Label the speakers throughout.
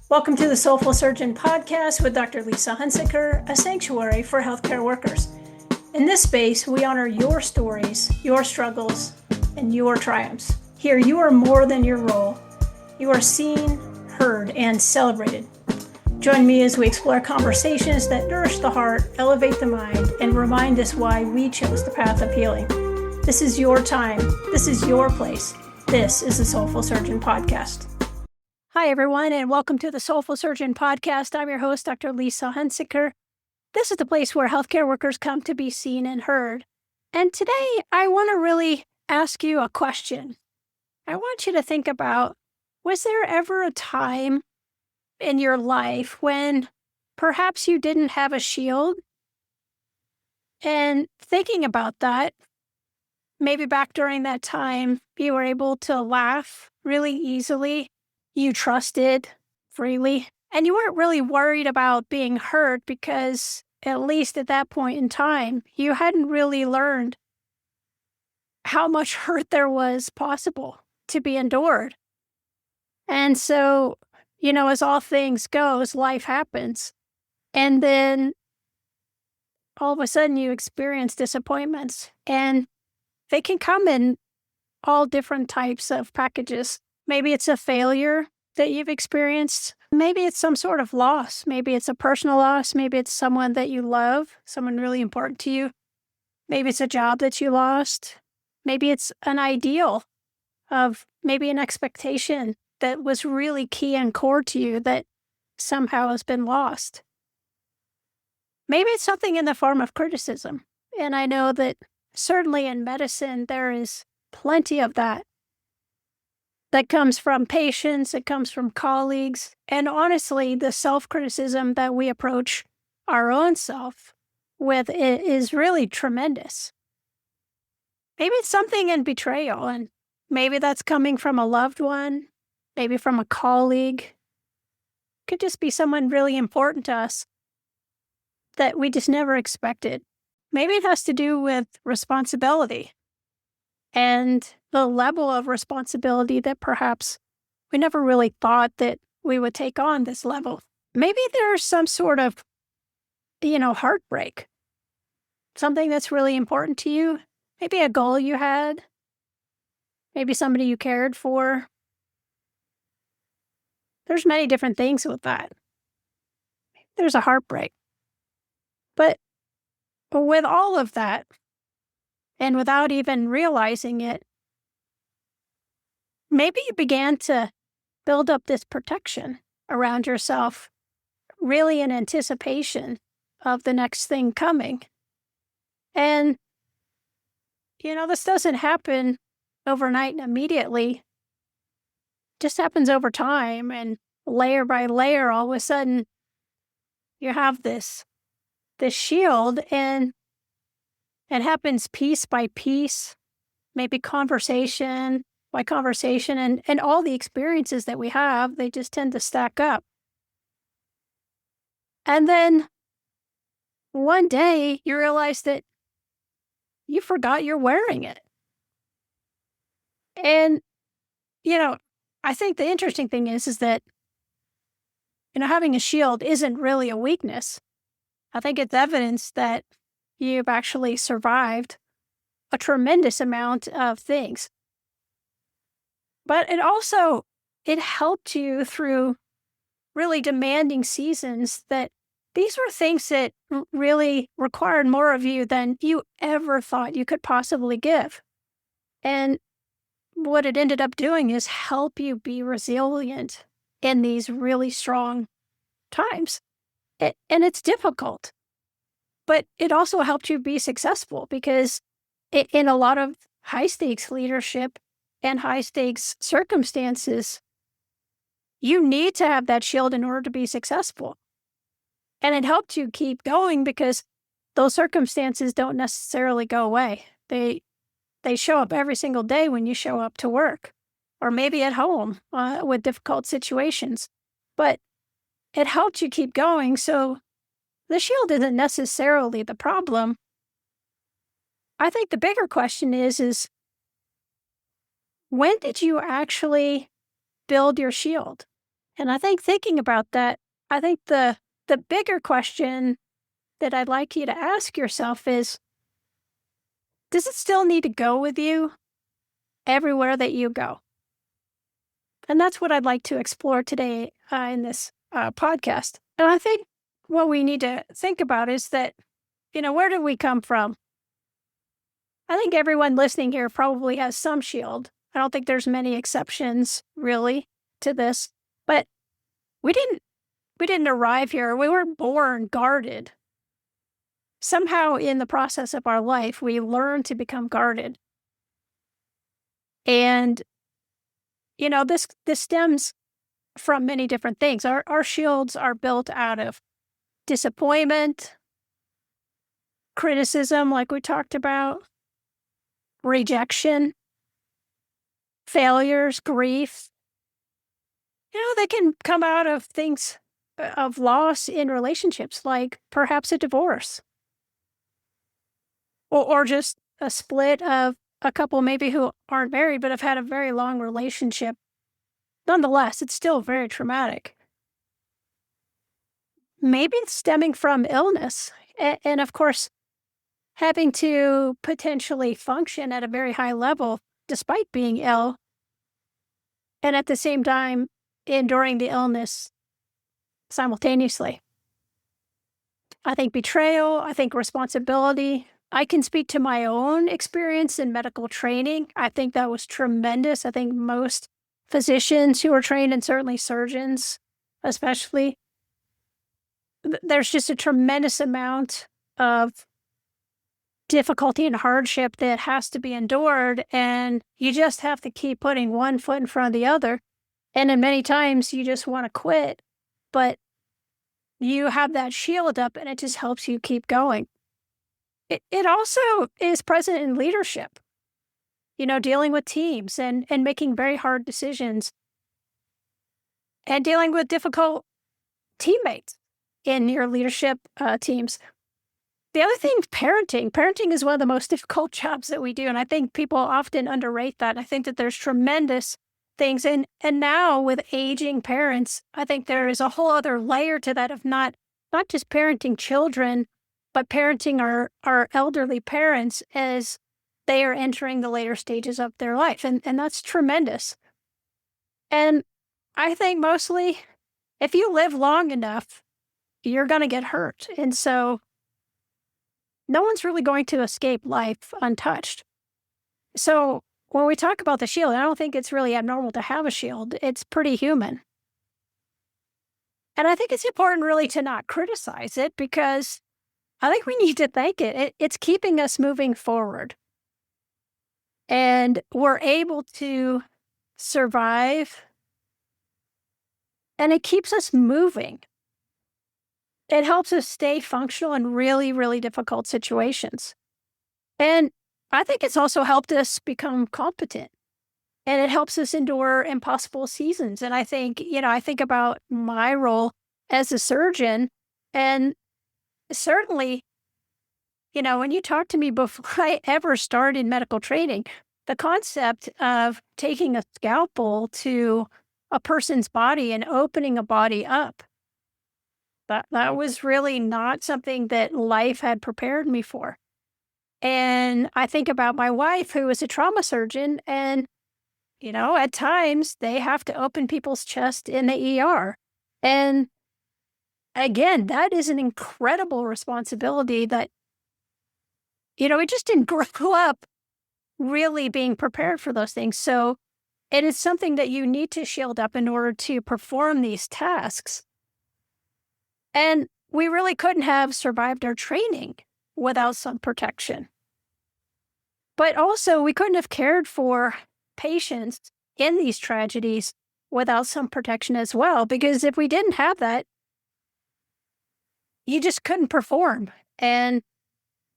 Speaker 1: Welcome to the Soulful Surgeon podcast with Dr. Lisa Hunsicker, a sanctuary for healthcare workers. In this space, we honor your stories, your struggles, and your triumphs. Here, you are more than your role. You are seen, heard, and celebrated. Join me as we explore conversations that nourish the heart, elevate the mind, and remind us why we chose the path of healing. This is your time. This is your place. This is the Soulful Surgeon podcast. Hi, everyone, and welcome to the Soulful Surgeon podcast. I'm your host, Dr. Lisa Hunsicker. This is the place where healthcare workers come to be seen and heard. And today, I want to really ask you a question. I want you to think about, was there ever a time in your life when perhaps you didn't have a shield? And thinking about that, maybe back during that time, you were able to laugh really easily. You trusted freely, and you weren't really worried about being hurt because, at least at that point in time, you hadn't really learned how much hurt there was possible to be endured. And so, as all things goes, life happens. And then all of a sudden you experience disappointments, and they can come in all different types of packages. Maybe it's a failure that you've experienced. Maybe it's some sort of loss. Maybe it's a personal loss. Maybe it's someone that you love, someone really important to you. Maybe it's a job that you lost. Maybe it's an ideal of maybe an expectation that was really key and core to you that somehow has been lost. Maybe it's something in the form of criticism. And I know that certainly in medicine, there is plenty of that. That comes from patients, it comes from colleagues, and honestly, the self-criticism that we approach our own self with is really tremendous. Maybe it's something in betrayal, and maybe that's coming from a loved one, maybe from a colleague. It could just be someone really important to us that we just never expected. Maybe it has to do with responsibility and the level of responsibility that perhaps we never really thought that we would take on this level. Maybe there's some sort of, heartbreak, something that's really important to you, maybe a goal you had, maybe somebody you cared for. There's many different things with that. There's a heartbreak. But with all of that, and without even realizing it, maybe you began to build up this protection around yourself, really in anticipation of the next thing coming. And, this doesn't happen overnight and immediately. It just happens over time, and layer by layer, all of a sudden, you have this shield, and it happens piece by piece, maybe conversation by conversation, and all the experiences that we have, they just tend to stack up. And then one day you realize that you forgot you're wearing it. And, I think the interesting thing is that, having a shield isn't really a weakness. I think it's evidence that you've actually survived a tremendous amount of things. But it helped you through really demanding seasons that these were things that really required more of you than you ever thought you could possibly give. And what it ended up doing is help you be resilient in these really strong times. And it's difficult. But it also helped you be successful because in a lot of high-stakes leadership and high-stakes circumstances, you need to have that shield in order to be successful. And it helped you keep going because those circumstances don't necessarily go away. They show up every single day when you show up to work, or maybe at home with difficult situations. But it helped you keep going, so the shield isn't necessarily the problem. I think the bigger question is when did you actually build your shield? And I think thinking about that, I think the bigger question that I'd like you to ask yourself is, does it still need to go with you everywhere that you go? And that's what I'd like to explore today in this podcast. And I think what we need to think about is that, where did we come from? I think everyone listening here probably has some shield. I don't think there's many exceptions really to this, but we didn't we didn't arrive here. We weren't born guarded. Somehow in the process of our life, we learn to become guarded. And this stems from many different things. Our shields are built out of disappointment, criticism, like we talked about, rejection, failures, grief. They can come out of things of loss in relationships, like perhaps a divorce or just a split of a couple maybe who aren't married but have had a very long relationship. Nonetheless, it's still very traumatic. Maybe it's stemming from illness. And of course, having to potentially function at a very high level despite being ill, and at the same time, enduring the illness simultaneously. I think betrayal, I think responsibility. I can speak to my own experience in medical training. I think that was tremendous. I think most physicians who are trained, and certainly surgeons, especially, there's just a tremendous amount of difficulty and hardship that has to be endured, and you just have to keep putting one foot in front of the other. And then many times you just want to quit, but you have that shield up and it just helps you keep going. It also is present in leadership, dealing with teams and making very hard decisions and dealing with difficult teammates in your leadership teams. The other thing is parenting. Parenting is one of the most difficult jobs that we do, and I think people often underrate that. I think that there's tremendous things, and now with aging parents, I think there is a whole other layer to that of not just parenting children, but parenting our elderly parents as they are entering the later stages of their life, and that's tremendous. And I think mostly, if you live long enough, you're going to get hurt, and so no one's really going to escape life untouched. So when we talk about the shield, I don't think it's really abnormal to have a shield. It's pretty human. And I think it's important really to not criticize it, because I think we need to thank it. It's keeping us moving forward. And we're able to survive, and it keeps us moving. It helps us stay functional in really, really difficult situations. And I think it's also helped us become competent, and it helps us endure impossible seasons. And I think, I think about my role as a surgeon, and certainly, when you talk to me before I ever started medical training, the concept of taking a scalpel to a person's body and opening a body up, that was really not something that life had prepared me for. And I think about my wife, who is a trauma surgeon, and, at times they have to open people's chest in the ER. And again, that is an incredible responsibility that, we just didn't grow up really being prepared for those things. So it is something that you need to shield up in order to perform these tasks. And we really couldn't have survived our training without some protection. But also, we couldn't have cared for patients in these tragedies without some protection as well, because if we didn't have that, you just couldn't perform, and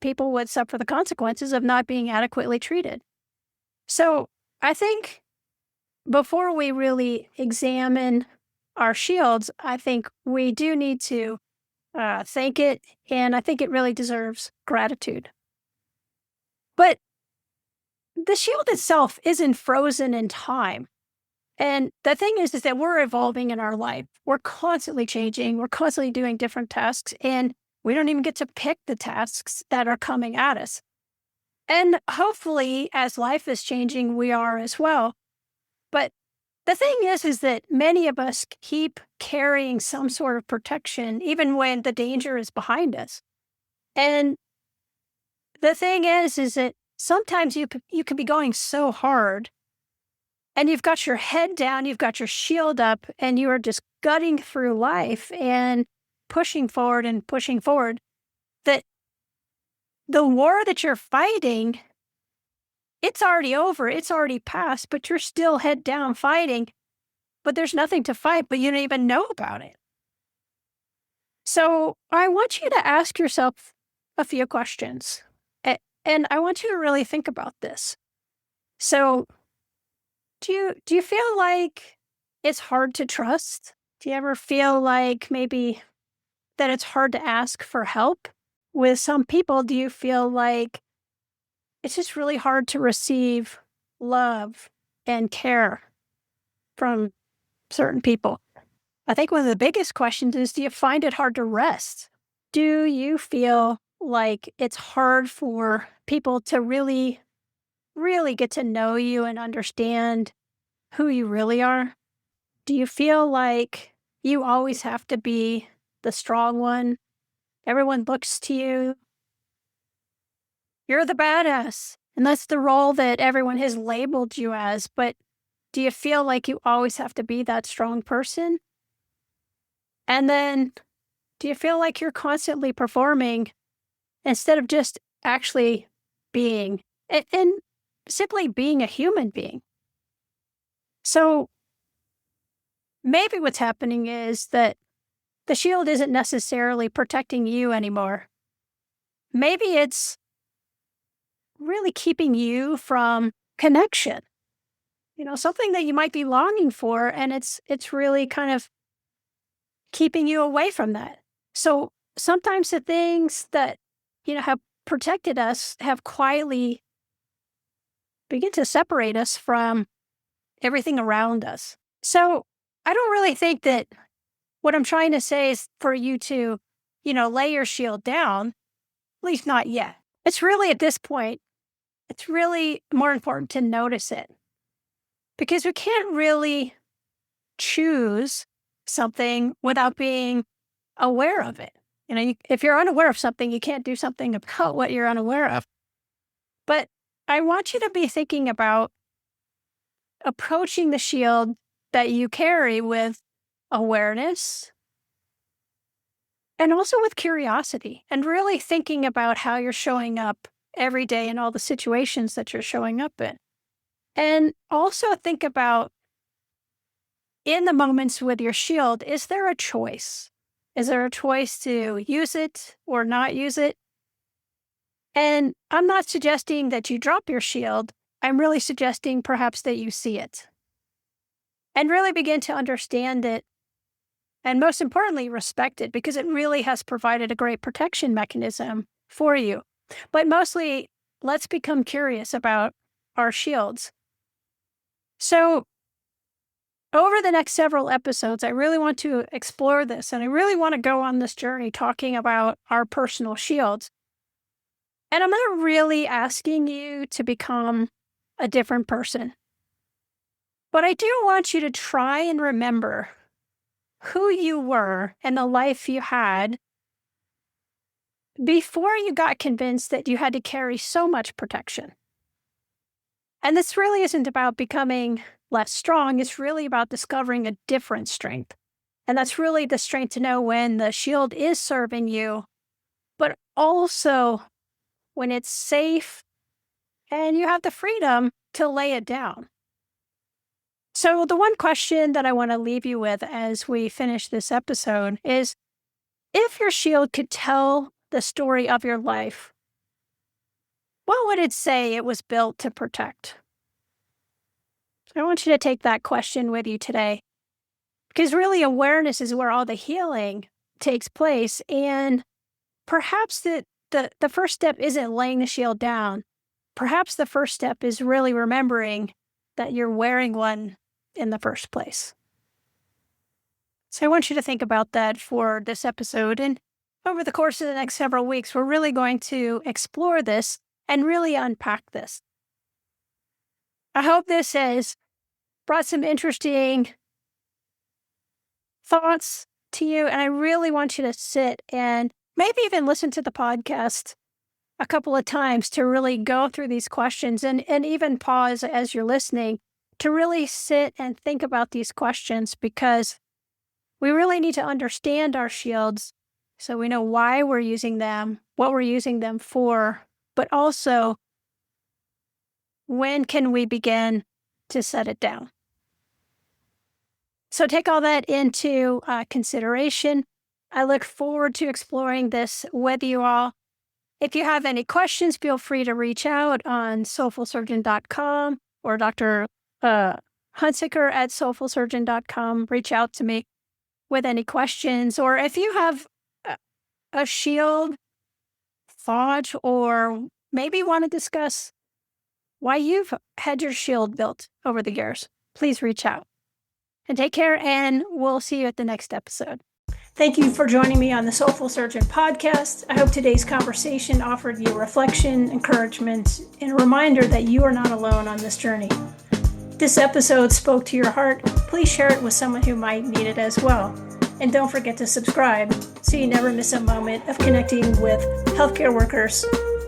Speaker 1: people would suffer the consequences of not being adequately treated. So I think before we really examine our shields, I think we do need to thank it, and I think it really deserves gratitude. But the shield itself isn't frozen in time. And the thing is that we're evolving in our life. We're constantly changing. We're constantly doing different tasks, and we don't even get to pick the tasks that are coming at us. And hopefully, as life is changing, we are as well. But the thing is that many of us keep carrying some sort of protection, even when the danger is behind us. And the thing is that sometimes you can be going so hard, and you've got your head down, you've got your shield up, and you are just gutting through life and pushing forward, that the war that you're fighting, it's already over, it's already passed, but you're still head down fighting, but there's nothing to fight, but you don't even know about it. So I want you to ask yourself a few questions. And I want you to really think about this. So do you feel like it's hard to trust? Do you ever feel like maybe that it's hard to ask for help? With some people, do you feel like it's just really hard to receive love and care from certain people? I think one of the biggest questions is, do you find it hard to rest? Do you feel like it's hard for people to really, really get to know you and understand who you really are? Do you feel like you always have to be the strong one? Everyone looks to you. You're the badass. And that's the role that everyone has labeled you as. But do you feel like you always have to be that strong person? And then do you feel like you're constantly performing instead of just actually being and simply being a human being? So maybe what's happening is that the shield isn't necessarily protecting you anymore. Maybe it's really keeping you from connection. Something that you might be longing for, and it's really kind of keeping you away from that. So sometimes the things that have protected us have quietly begin to separate us from everything around us. So I don't really think that what I'm trying to say is for you to, lay your shield down, at least not yet. It's really at this point, it's really more important to notice it because we can't really choose something without being aware of it. If you're unaware of something, you can't do something about what you're unaware of. But I want you to be thinking about approaching the shield that you carry with awareness and also with curiosity and really thinking about how you're showing up every day in all the situations that you're showing up in. And also think about in the moments with your shield, is there a choice? Is there a choice to use it or not use it? And I'm not suggesting that you drop your shield. I'm really suggesting perhaps that you see it and really begin to understand it. And most importantly, respect it because it really has provided a great protection mechanism for you. But mostly, let's become curious about our shields. So, over the next several episodes, I really want to explore this and I really want to go on this journey talking about our personal shields. And I'm not really asking you to become a different person, but I do want you to try and remember who you were and the life you had before you got convinced that you had to carry so much protection. And this really isn't about becoming less strong. It's really about discovering a different strength. And that's really the strength to know when the shield is serving you, but also when it's safe and you have the freedom to lay it down. So, the one question that I want to leave you with as we finish this episode is if your shield could tell the story of your life, what would it say it was built to protect? I want you to take that question with you today because really awareness is where all the healing takes place. And perhaps the first step isn't laying the shield down. Perhaps the first step is really remembering that you're wearing one in the first place. So I want you to think about that for this episode. And over the course of the next several weeks, we're really going to explore this and really unpack this. I hope this has brought some interesting thoughts to you. And I really want you to sit and maybe even listen to the podcast a couple of times to really go through these questions and even pause as you're listening to really sit and think about these questions, because we really need to understand our shields so we know why we're using them, what we're using them for, but also when can we begin to set it down. So take all that into consideration. I look forward to exploring this with you all. If you have any questions, feel free to reach out on soulfulsurgeon.com or Dr. Hunsicker at soulfulsurgeon.com. Reach out to me with any questions. Or if you have a shield thought, or maybe want to discuss why you've had your shield built over the years, please reach out. And take care, and we'll see you at the next episode. Thank you for joining me on the Soulful Surgeon podcast. I hope today's conversation offered you reflection, encouragement, and a reminder that you are not alone on this journey. If this episode spoke to your heart, please share it with someone who might need it as well. And don't forget to subscribe so you never miss a moment of connecting with healthcare workers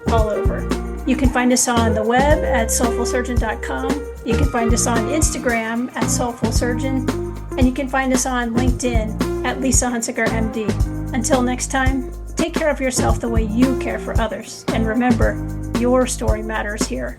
Speaker 1: all over. You can find us on the web at soulfulsurgeon.com. You can find us on Instagram at soulfulsurgeon. And you can find us on LinkedIn at Lisa Hunsicker, MD. Until next time, take care of yourself the way you care for others. And remember, your story matters here.